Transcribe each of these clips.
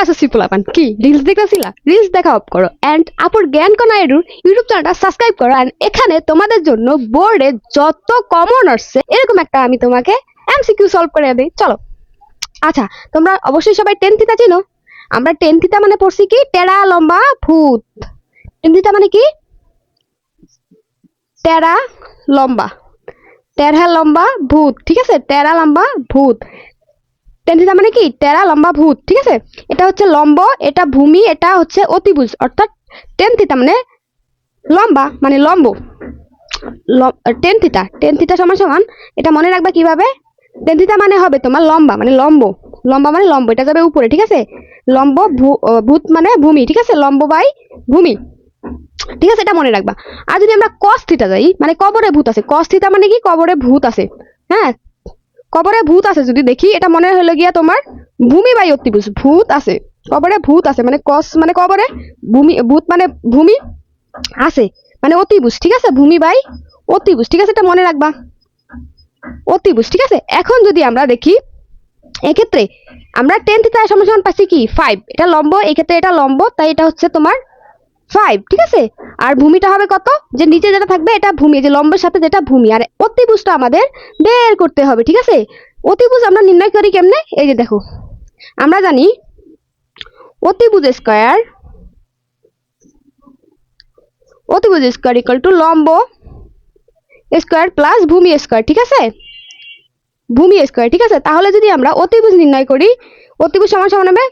SSC পোলাপান কি reels দেখতেছিলা? Reels দেখা অফ করো এন্ড আপুর জ্ঞান কনাইডুর ইউটিউব চ্যানেলটা সাবস্ক্রাইব করো। এন্ড এখানে তোমাদের জন্য বোর্ডে যত কমন আসছে এরকম একটা আমি তোমাকে এমসিকিউ সলভ করে দেই। চলো। আচ্ছা, তোমরা অবশ্যই সবাই টেন থিটা চিনো। আমরা টেন থিটা মানে পড়ছি কি টেরা লম্বা ভূত। টেন থিটা মানে কি টেরা লম্বা, টেরা লম্বা ভূত, ঠিক আছে? টেরা লম্বা ভূত। টেন থিটা মানে কি টেরা লম্বা ভূত, ঠিক আছে? এটা হচ্ছে লম্ব, এটা ভূমি, এটা হচ্ছে অতিভুজ। অর্থাৎ টেন থিটা মানে লম্বা মানে লম্ব। টেন থিটা সমান সমান এটা মনে রাখবা কিভাবে? টেন থিটা মানে হবে তোমার লম্বা মানে লম্ব, লম্বা মানে লম্ব, এটা যাবে উপরে, ঠিক আছে? লম্ব ভূত মানে ভূমি, ঠিক আছে? লম্ব বাই ভূমি, ঠিক আছে? এটা মনে রাখবা। আর যদি আমরা কস থিটা যাই মানে কবরে ভূত আছে, কস থিটা মানে কি কবরে ভূত আছে। হ্যাঁ, কবরে ভূত আছে যদি দেখি এটা মনে হলো গিয়া তোমার ভূমি বাই অতিভুজ। ভূত আছে, কবরে ভূত আছে মানে কস মানে কবরে, ভূমি ভূত মানে ভূমি, আছে মানে অতিভুজ, ঠিক আছে? ভূমি বাই অতিভুজ, ঠিক আছে? এটা মনে রাখবা, অতিভুজ, ঠিক আছে? এখন যদি আমরা দেখি এক্ষেত্রে আমরা টেন থিটা সমান সমান পাচ্ছি কি 5, এটা লম্ব, এক্ষেত্রে এটা লম্ব, তাই এটা হচ্ছে তোমার 5, ঠিক আছে? আর ভূমিটা হবে কত? যে নিচে যেটা থাকবে এটা ভূমি, যে লম্বের সাথে যেটা ভূমি। আর অতিভুজটা আমাদের বের করতে হবে, ঠিক আছে? অতিভুজ আমরা নির্ণয় করি কেমনে? এই যে দেখো, আমরা জানি অতিভুজ স্কয়ার ইকুয়াল টু লম্ব স্কয়ার প্লাস ভূমি স্কয়ার, ঠিক আছে? ভূমি স্কয়ার, ঠিক আছে? তাহলে যদি আমরা অতিভুজ নির্ণয় করি, অতিভুজ সমান সমান হবে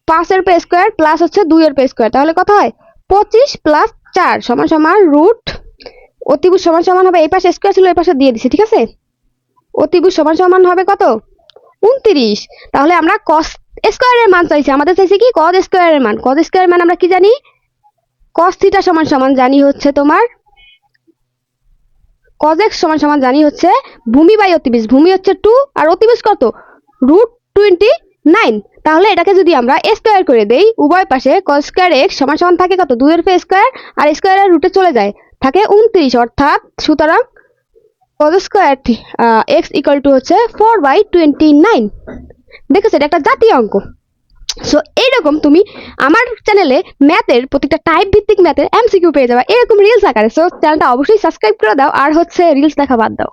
5 এর পে স্কয়ার প্লাস হচ্ছে 2 এর পে স্কয়ার। তাহলে কত হয়? 25 প্লাস 4 সমান সমান রুট। অতিভুজ সমান সমান হবে, এই পাশে স্কয়ার ছিল এই পাশে দিয়ে দিছি, ঠিক আছে? অতিভুজ সমান সমান হবে কত? 29। তাহলে আমরা cos স্কয়ারের মান চাইছি, আমাদের চাইছে কি cos স্কয়ারের মান। cos স্কয়ারের মান আমরা কি জানি? cos থিটা সমান সমান জানি হচ্ছে তোমার cos x সমান সমান জানি হচ্ছে ভূমি বাই অতিভুজ। ভূমি হচ্ছে 2 আর অতিভুজ কত? √29। তাহলে এটাকে যদি আমরা স্কয়ার করে দেই উভয় পাশে cos স্কয়ার x সমান সমান থাকে কত? 2 এর পে স্কয়ার আর স্কয়ারের রুটে চলে যায় থাকে 29। অর্থাৎ সুতরাং cos square x equal to হচ্ছে 4/29। দেখেছো, এটা একটা জাতীয় অঙ্ক। সো এইরকম তুমি আমার চ্যানেলে ম্যাথের প্রত্যেকটা টাইপ ভিত্তিক ম্যাথের এমসিকিউ পেয়ে যাবে এরকম রিলস আকারে। সো চ্যানেলটা অবশ্যই সাবস্ক্রাইব করে দাও আর হচ্ছে রিলস দেখা বাদ দাও।